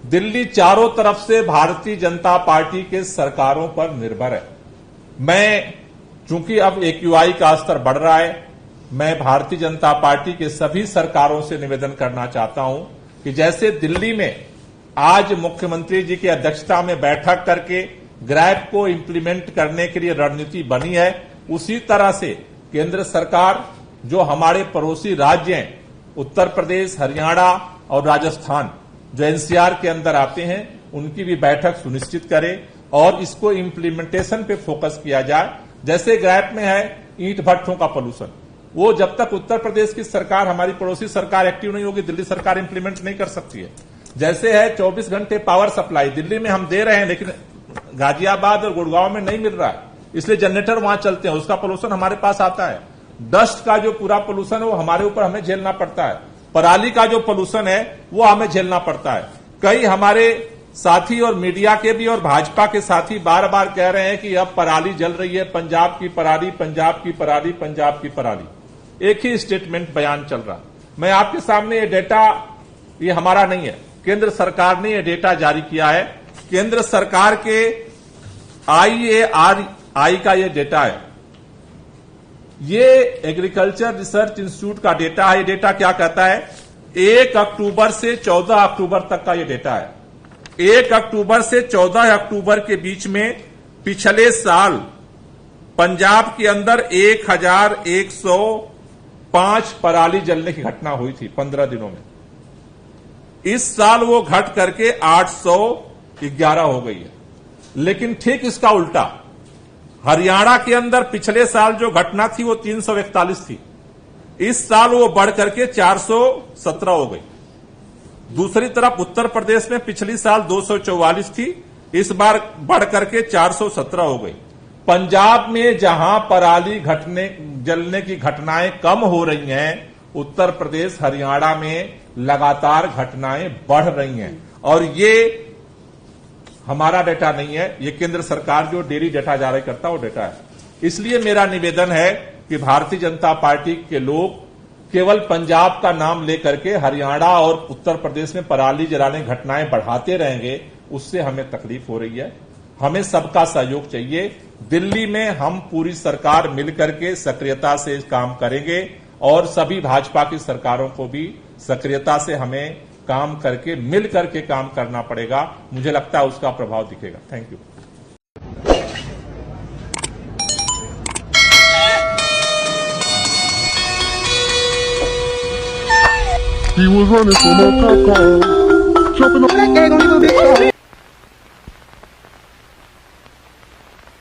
दिल्ली चारों तरफ से भारतीय जनता पार्टी के सरकारों पर निर्भर है। मैं चूंकि अब एक्यूआई का स्तर बढ़ रहा है, मैं भारतीय जनता पार्टी के सभी सरकारों से निवेदन करना चाहता हूं कि जैसे दिल्ली में आज मुख्यमंत्री जी की अध्यक्षता में बैठक करके ग्रैब को इंप्लीमेंट करने के लिए रणनीति बनी है, उसी तरह से केंद्र सरकार जो हमारे पड़ोसी राज्य हैं उत्तर प्रदेश, हरियाणा और राजस्थान जो एनसीआर के अंदर आते हैं, उनकी भी बैठक सुनिश्चित करे और इसको इंप्लीमेंटेशन पे फोकस किया जाए। जैसे ग्रैब में है ईंट भट्ठों का पोल्यूशन, वो जब तक उत्तर प्रदेश की सरकार, हमारी पड़ोसी सरकार एक्टिव नहीं होगी, दिल्ली सरकार इंप्लीमेंट नहीं कर सकती है। जैसे है 24 घंटे पावर सप्लाई, दिल्ली में हम दे रहे हैं लेकिन गाजियाबाद और गुड़गांव में नहीं मिल रहा है, इसलिए जनरेटर वहां चलते हैं, उसका पोल्यूशन हमारे पास आता है। डस्ट का जो पूरा पोल्यूशन है वो हमारे ऊपर हमें झेलना पड़ता है। पराली का जो पोल्यूशन है वो हमें झेलना पड़ता है। कई हमारे साथी और मीडिया के भी और भाजपा के साथी बार बार कह रहे हैं कि अब पराली जल रही है, पंजाब की पराली, पंजाब की पराली, पंजाब की पराली, एक ही स्टेटमेंट बयान चल रहा। मैं आपके सामने ये डेटा, ये हमारा नहीं है, केंद्र सरकार ने ये डेटा जारी किया है। केंद्र सरकार के IARI का ये डेटा है, ये एग्रीकल्चर रिसर्च इंस्टीट्यूट का डेटा है। ये डेटा क्या कहता है? 1 अक्टूबर से 14 अक्टूबर तक का ये डेटा है। 1 अक्टूबर से 14 अक्टूबर के बीच में पिछले साल पंजाब के अंदर 1105 पराली जलने की घटना हुई थी 15 दिनों में। इस साल वो घट करके 811 हो गई है। लेकिन ठीक इसका उल्टा, हरियाणा के अंदर पिछले साल जो घटना थी वो 341 थी, इस साल वो बढ़ करके 417 हो गई। दूसरी तरफ उत्तर प्रदेश में पिछली साल 244 थी, इस बार बढ़ करके 417 हो गई। पंजाब में जहां पराली जलने की घटनाएं कम हो रही हैं, उत्तर प्रदेश, हरियाणा में लगातार घटनाएं बढ़ रही हैं। और ये हमारा डेटा नहीं है, ये केंद्र सरकार जो डेली डेटा जारी करता है वो डेटा है। इसलिए मेरा निवेदन है कि भारतीय जनता पार्टी के लोग केवल पंजाब का नाम लेकर के हरियाणा और उत्तर प्रदेश में पराली जलाने घटनाएं बढ़ाते रहेंगे, उससे हमें तकलीफ हो रही है। हमें सबका सहयोग चाहिए। दिल्ली में हम पूरी सरकार मिलकर के सक्रियता से काम करेंगे और सभी भाजपा की सरकारों को भी सक्रियता से हमें काम करके मिल करके काम करना पड़ेगा। मुझे लगता है उसका प्रभाव दिखेगा। Thank you. He was running from a cop car, jumping up.